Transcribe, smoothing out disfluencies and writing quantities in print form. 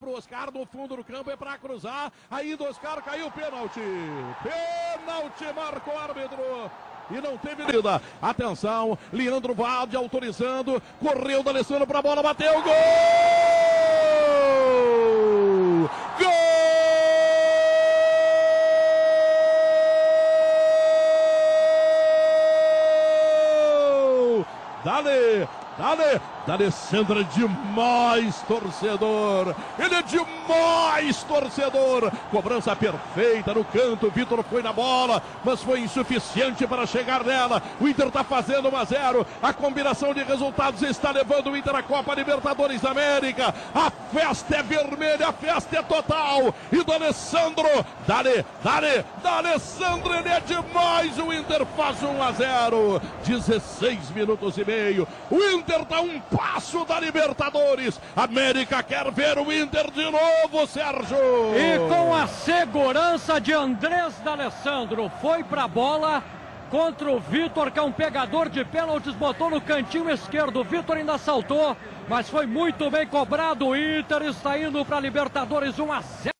Pro Oscar no fundo do campo, é para cruzar. Aí do Oscar caiu o pênalti. Pênalti, marcou o árbitro. E não teve vida. Atenção, Leandro Valde autorizando. Correu do Alessandro para a bola, bateu. Gol! Gol! Dale! D'Alessandro é demais, torcedor. Ele é demais, torcedor. Cobrança perfeita no canto. Vitor foi na bola, mas foi insuficiente para chegar nela. O Inter está fazendo 1-0. A combinação de resultados está levando o Inter à Copa Libertadores da América. A festa é vermelha, a festa é total. E D'Alessandro, D'Alessandro, ele é demais. O Inter faz 1-0. 16 minutos e meio. O Inter está um passo da Libertadores. América quer ver o Inter de novo, Sérgio. E com a segurança de Andrés D'Alessandro, foi pra bola contra o Vitor, que é um pegador de pênaltis, botou no cantinho esquerdo. O Vitor ainda saltou, mas foi muito bem cobrado. O Inter está indo para Libertadores 1-0.